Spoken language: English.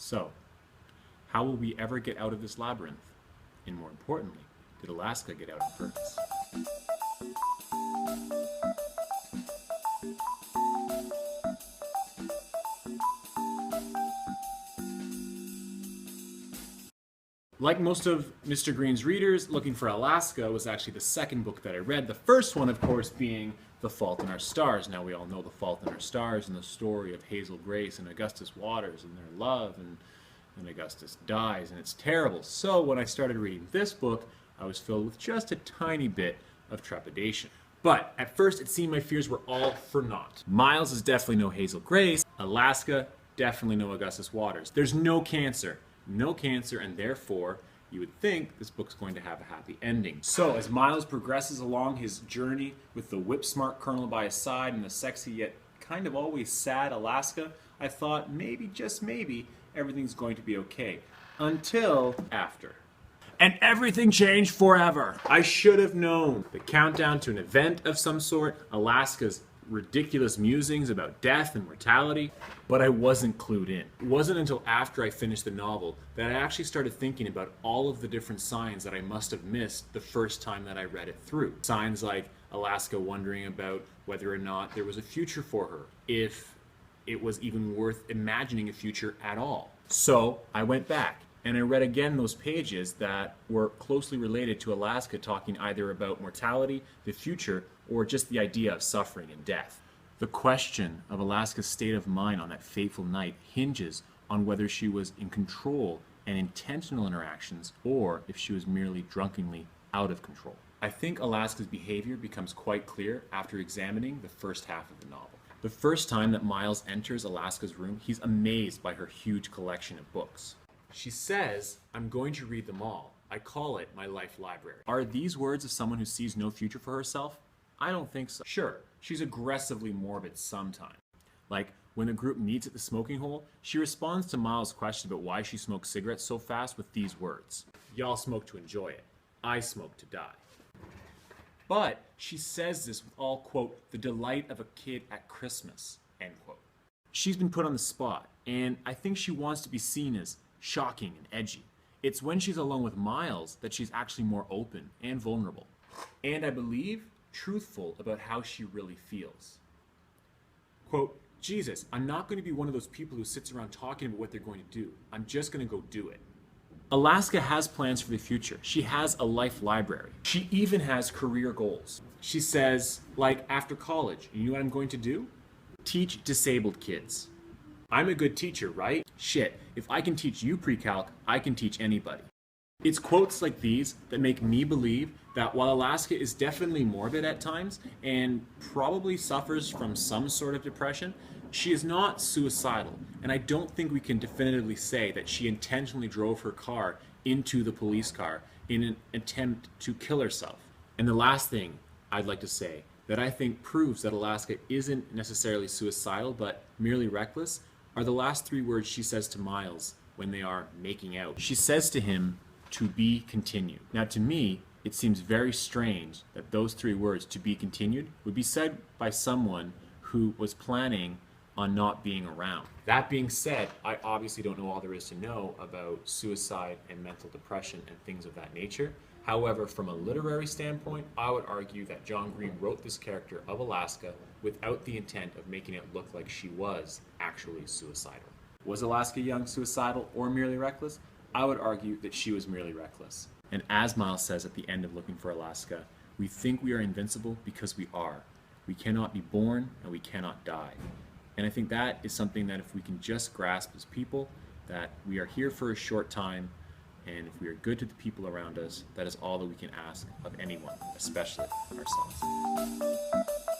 So, how will we ever get out of this labyrinth? And more importantly, did Alaska get out on purpose? Like most of Mr. Green's readers, Looking for Alaska was actually the second book that I read. The first one, of course, being The Fault in Our Stars. Now we all know The Fault in Our Stars and the story of Hazel Grace and Augustus Waters and their love, and Augustus dies, and it's terrible. So when I started reading this book, I was filled with just a tiny bit of trepidation. But at first, it seemed my fears were all for naught. Miles is definitely no Hazel Grace. Alaska, definitely no Augustus Waters. There's no cancer, and therefore, you would think this book's going to have a happy ending. So as Miles progresses along his journey with the whip-smart colonel by his side and the sexy yet kind of always sad Alaska, I thought maybe, just maybe, everything's going to be okay. Until after. And everything changed forever. I should have known. The countdown to an event of some sort, Alaska's ridiculous musings about death and mortality, but I wasn't clued in. It wasn't until after I finished the novel that I actually started thinking about all of the different signs that I must have missed the first time that I read it through. Signs like Alaska wondering about whether or not there was a future for her, if it was even worth imagining a future at all. So I went back and I read again those pages that were closely related to Alaska talking either about mortality, the future, or just the idea of suffering and death. The question of Alaska's state of mind on that fateful night hinges on whether she was in control and intentional interactions, or if she was merely drunkenly out of control. I think Alaska's behavior becomes quite clear after examining the first half of the novel. The first time that Miles enters Alaska's room, he's amazed by her huge collection of books. She says, "I'm going to read them all. I call it my life library." Are these words of someone who sees no future for herself? I don't think so. Sure, she's aggressively morbid sometimes. Like, when the group meets at the smoking hole, she responds to Miles' question about why she smokes cigarettes so fast with these words. "Y'all smoke to enjoy it. I smoke to die." But she says this with all, quote, the delight of a kid at Christmas, end quote. She's been put on the spot, and I think she wants to be seen as shocking and edgy. It's when she's alone with Miles that she's actually more open and vulnerable. And I believe truthful about how she really feels. Quote, "Jesus, I'm not going to be one of those people who sits around talking about what they're going to do. I'm just going to go do it." Alaska has plans for the future. She has a life library. She even has career goals. She says, like, after college, you know what I'm going to do? Teach disabled kids. I'm a good teacher, right? Shit, if I can teach you pre-calc, I can teach anybody. It's quotes like these that make me believe that while Alaska is definitely morbid at times and probably suffers from some sort of depression, she is not suicidal, and I don't think we can definitively say that she intentionally drove her car into the police car in an attempt to kill herself. And the last thing I'd like to say that I think proves that Alaska isn't necessarily suicidal but merely reckless are the last three words she says to Miles when they are making out. She says to him, "To be continued." Now to me, it seems very strange that those three words, "to be continued," would be said by someone who was planning on not being around. That being said, I obviously don't know all there is to know about suicide and mental depression and things of that nature. However, from a literary standpoint, I would argue that John Green wrote this character of Alaska without the intent of making it look like she was actually suicidal. Was Alaska Young suicidal or merely reckless? I would argue that she was merely reckless. And as Miles says at the end of Looking for Alaska, we think we are invincible because we are. We cannot be born and we cannot die. And I think that is something that if we can just grasp as people, that we are here for a short time, and if we are good to the people around us, that is all that we can ask of anyone, especially ourselves.